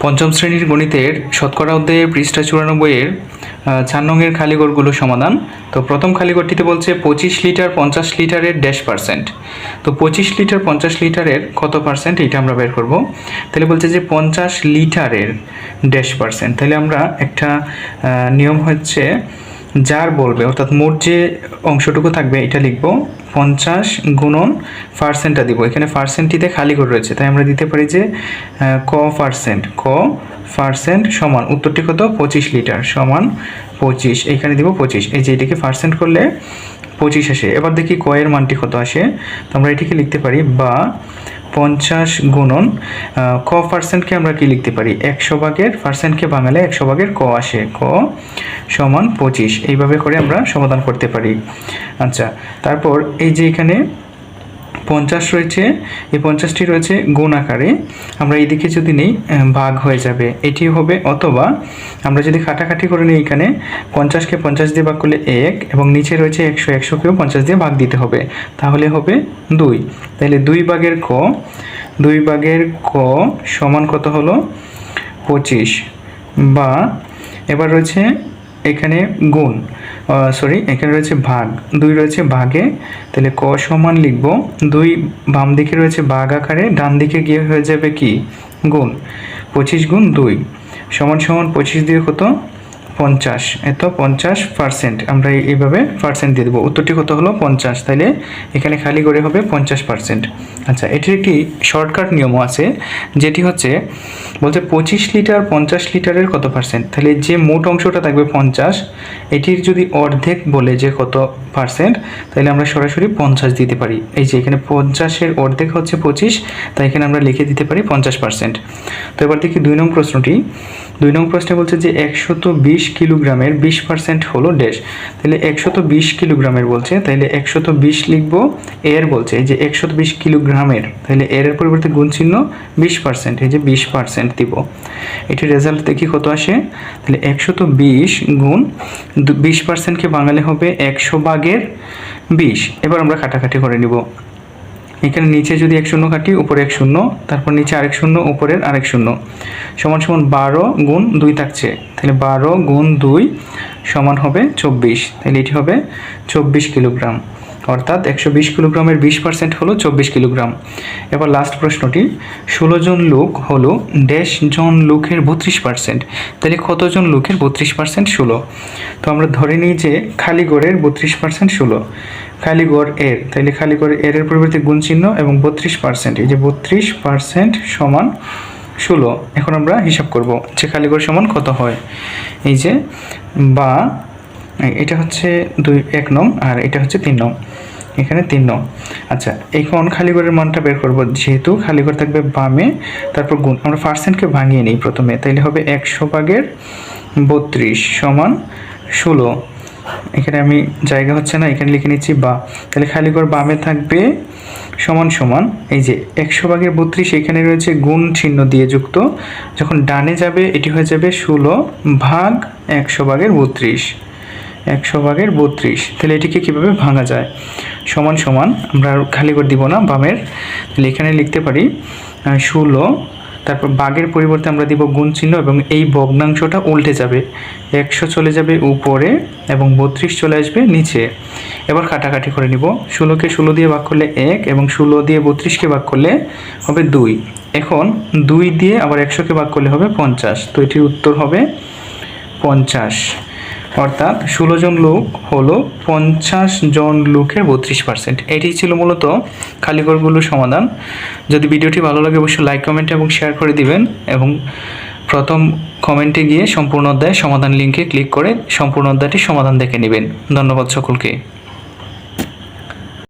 পঞ্চম শ্রেণীর গণিতের শতকরা অধ্যায়ের পৃষ্ঠা 94 এর 4 নংয়ের খালিঘরগুলো সমাধান। তো প্রথম খালিঘরটিতে বলছে 25 লিটার 50 লিটারের %। তো 25 লিটার 50 লিটারের কত পার্সেন্ট এটা আমরা বের করব। তাহলে বলছে যে 50 লিটারের %। তাহলে আমরা একটা নিয়ম হচ্ছে যার বলবে অর্থাৎ মোট যে অংশটুকু থাকবে এটা লিখব 50 গুণন পার্সেন্টটা দিব। এখানে পার্সেন্টটিতে খালি ঘর রয়েছে তাই আমরা দিতে পারি যে ক পার্সেন্ট সমান উত্তরটি কত 25 লিটার সমান 25, এখানে দিব 25। এই যে এটিকে পার্সেন্ট করলে 25 আসে। এবার দেখি ক এর মানটি কত আসে। তো আমরা এটিকে লিখতে পারি বা 50 গুণন ক পার্সেন্টকে আমরা কি লিখতে পারি 100 ভাগের পার্সেন্টকে ভাঙালে 100 ভাগের ক আসে, ক সমান 25। এইভাবে করে আমরা সমাধান করতে পারি। আচ্ছা, তারপর এই যে এখানে 50 রয়েছে, এই 50টি রয়েছে গুণ আকারে, আমরা এইদিকে যদি নেই ভাগ হয়ে যাবে এটি হবে, অথবা আমরা যদি কাটাকাটি করে নিই এখানে 50কে 50 দিয়ে ভাগ করলে 1 এবং নিচে রয়েছে 100, 100কেও 50 দিয়ে ভাগ দিতে হবে, তাহলে হবে 2। তাহলে 2 ভাগের ক সমান কত হলো 25। বা এবার রয়েছে এখানে গুণ এখানে রয়েছে ভাগ, 2 রয়েছে ভাগে, তাহলে ক সমান লিখব 2 বাম দিকে রয়েছে ভাগ আকারে, ডান দিকে গিয়ে হয়ে যাবে কি গুণ। 25 গুণ 2 সমান 25 দিয়ে কত 50, এত 50%। আমরা এইভাবে পার্সেন্ট দিয়ে দেবো, উত্তরটি কত হলো 50। তাইলে এখানে খালি করে হবে 50%। আচ্ছা, এটির একটি শর্টকাট নিয়মও আছে, যেটি হচ্ছে বলছে 25 লিটার 50 লিটারের কত পার্সেন্ট। তাহলে যে মোট অংশটা থাকবে 50, এটির যদি অর্ধেক বলে যে কত পার্সেন্ট, তাহলে আমরা সরাসরি 50 দিতে পারি। এই যে এখানে 50-এর অর্ধেক হচ্ছে 25, তাই এখানে আমরা লিখে দিতে পারি 50%। তো এবার দেখি 2 নং প্রশ্নটি। 2 নং প্রশ্নে বলছে যে 120 কিলোগ্রামের 20% হলো ড্যাশ। তাহলে 120 কিলোগ্রামের বলছে, তাহলে 120 লিখব, এর বলছে এই যে 120 কিলোগ্রামের, তাহলে এর পরিবর্তে গুণ চিহ্ন 20%, এই যে 20% দিব। এটির রেজাল্ট দেখি কত আসে। তাহলে 120 গুণ 20%কে বাঙালি হবে 100 ভাগের 20। এবার আমরা কাটাকাটি করে নিব। এখানে নিচে যদি 1 শূন্য কাটি, উপরে 1 শূন্য, তারপর নিচে আরেক শূন্য, উপরের আরেক শূন্য, সমান 12 গুণ 2 থাকছে, তাহলে 12 গুণ 2 সমান হবে 24। তাহলে এটি হবে 24 কিলোগ্রাম, অর্থাৎ 120 কিলোগ্রামের 20% হলো 24 কিলোগ্রাম। এবার লাস্ট প্রশ্নটি, 16 জন লোক হলো ড্যাশ জন লোকের 32%। তাহলে কতজন লোকের 32% 16। তো আমরা ধরে নিই যে খালি গড়ের 32% 16, খালি গড় এর, তাহলে খালি গড় এর পরিবর্তে গুণ চিহ্ন এবং 32%, এই যে 32% সমান 16। এখন আমরা হিসাব করব যে খালি গড় সমান কত হয়। এই যে বা এটা হচ্ছে 1 নং আর এটা হচ্ছে 3 নং, এখানে 3 নং। আচ্ছা, এখন খালিঘরের মানটা বের করব, যেহেতু খালিঘর থাকবে বামে, তারপর গুণ, আমরা পার্সেন্টকে ভাঙিয়ে নিই প্রথমে, তাইলে হবে 100 ভাগের 32 সমান 16। এখানে আমি জায়গা হচ্ছে না, এখানে লিখে নিচ্ছি বা, তাহলে খালিঘর বামে থাকবে সমান সমান এই যে 100 ভাগের 32, এখানে রয়েছে গুণ চিহ্ন দিয়ে যুক্ত, যখন ডানে যাবে এটি হয়ে যাবে 16 ভাগ 100 ভাগের 32, 100 ভাগের 32। তাহলে এটিকে কীভাবে ভাঙা যায়, সমান সমান, আমরা খালি করে দিব না বামের, তাহলে এখানে লিখতে পারি 16, তারপর ভাগের পরিবর্তে আমরা দিব গুণ চিহ্ন এবং এই ভগ্নাংশটা উল্টে যাবে, 100 চলে যাবে উপরে এবং 32 চলে আসবে নিচে। এবার কাটাকাটি করে নিব, 16কে 16 দিয়ে ভাগ করলে 1 এবং 16 দিয়ে 32কে ভাগ করলে হবে 2। এখন 2 দিয়ে আবার 100কে ভাগ করলে হবে 50, তো এটির উত্তর হবে 50। অর্থাৎ 16 জন লোক হলো 50 জন লোকের 32%। এটি ছিল মূলত খালিঘরগুলোর সমাধান। যদি ভিডিওটি ভালো লাগে অবশ্যই লাইক, কমেন্ট এবং শেয়ার করে দিবেন, এবং প্রথম কমেন্টে গিয়ে সম্পূর্ণ অধ্যায় সমাধান লিঙ্কে ক্লিক করে সম্পূর্ণ অধ্যায়টি সমাধান দেখে নেবেন। ধন্যবাদ সকলকে।